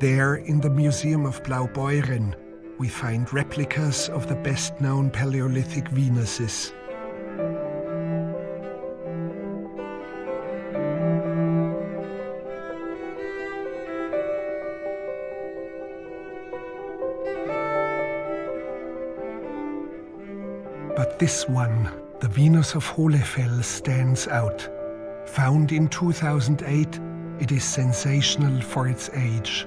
There, in the Museum of Blaubeuren, we find replicas of the best-known Paleolithic Venuses. But this one, the Venus of Hohlefels, stands out. Found in 2008, it is sensational for its age.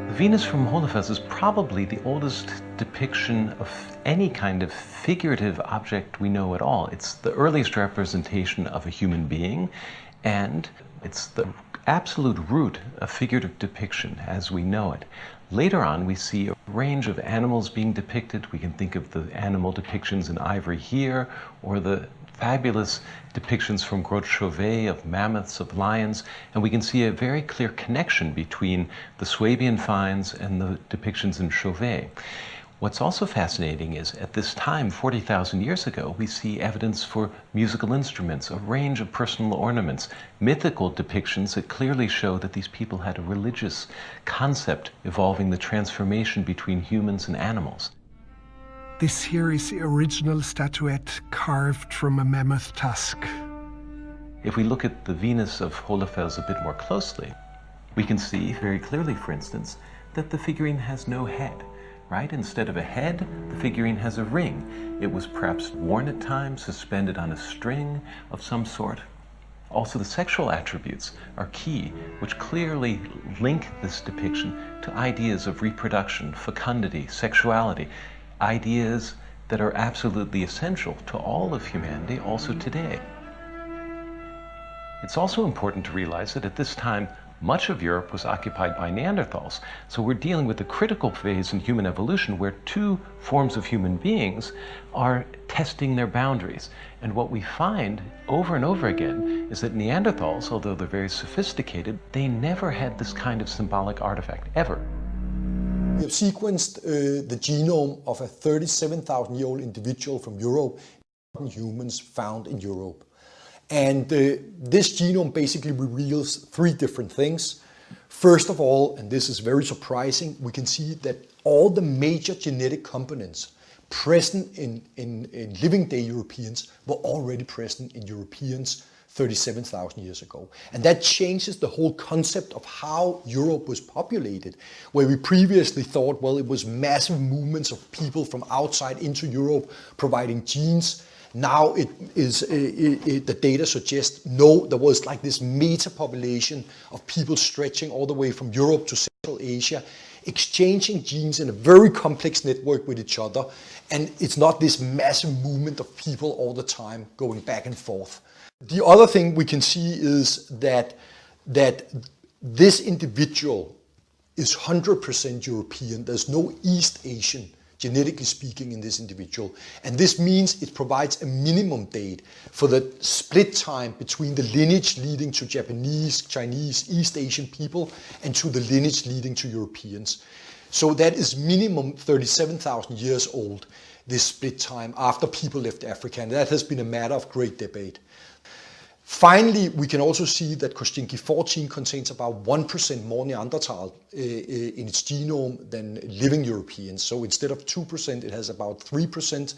The Venus from Hohlefels is probably the oldest depiction of any kind of figurative object we know at all. It's the earliest representation of a human being, and it's the absolute root of figurative depiction as we know it. Later on, we see a range of animals being depicted. We can think of the animal depictions in ivory here, or the fabulous depictions from Grotte Chauvet of mammoths, of lions, and we can see a very clear connection between the Swabian finds and the depictions in Chauvet. What's also fascinating is, at this time, 40,000 years ago, we see evidence for musical instruments, a range of personal ornaments, mythical depictions that clearly show that these people had a religious concept involving the transformation between humans and animals. This here is the original statuette carved from a mammoth tusk. If we look at the Venus of Hohlefels a bit more closely, we can see very clearly, for instance, that the figurine has no head. Right? Instead of a head, the figurine has a ring. It was perhaps worn at times, suspended on a string of some sort. Also, the sexual attributes are key, which clearly link this depiction to ideas of reproduction, fecundity, sexuality, ideas that are absolutely essential to all of humanity, also today. It's also important to realize that at this time, much of Europe was occupied by Neanderthals. So we're dealing with a critical phase in human evolution where two forms of human beings are testing their boundaries. And what we find over and over again is that Neanderthals, although they're very sophisticated, they never had this kind of symbolic artifact, ever. We have sequenced the genome of a 37,000-year-old individual from Europe, humans found in Europe. And this genome basically reveals three different things. First of all, and this is very surprising, we can see that all the major genetic components present in living day Europeans were already present in Europeans 37,000 years ago. And that changes the whole concept of how Europe was populated, where we previously thought, well, it was massive movements of people from outside into Europe providing genes. Now the data suggests, no, there was like this meta-population of people stretching all the way from Europe to Central Asia, exchanging genes in a very complex network with each other. And it's not this massive movement of people all the time going back and forth. The other thing we can see is that this individual is 100% European. There's no East Asian, genetically speaking, in this individual. And this means it provides a minimum date for the split time between the lineage leading to Japanese, Chinese, East Asian people and to the lineage leading to Europeans. So that is minimum 37,000 years old, this split time after people left Africa. And that has been a matter of great debate. Finally, we can also see that Koscinski 14 contains about 1% more Neanderthal in its genome than living Europeans. So instead of 2%, it has about 3%,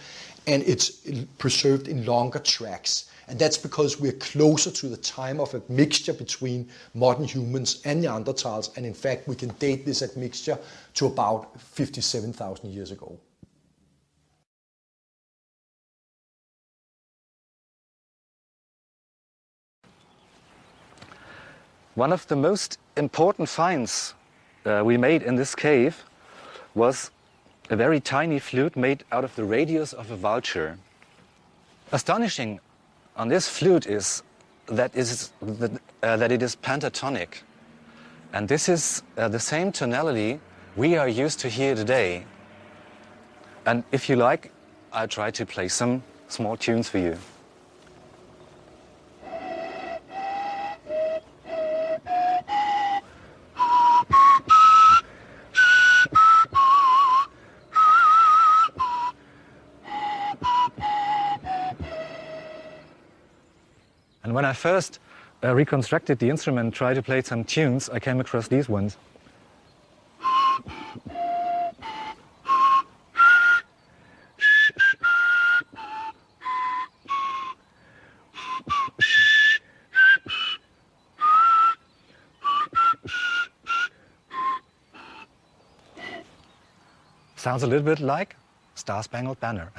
and it's preserved in longer tracks. And that's because we're closer to the time of a mixture between modern humans and Neanderthals. And in fact, we can date this admixture to about 57,000 years ago. One of the most important finds we made in this cave was a very tiny flute made out of the radius of a vulture. Astonishing on this flute is that it is pentatonic. And this is the same tonality we are used to hear today. And if you like, I'll try to play some small tunes for you. And when I first reconstructed the instrument, tried to play some tunes, I came across these ones. Sounds a little bit like Star Spangled Banner.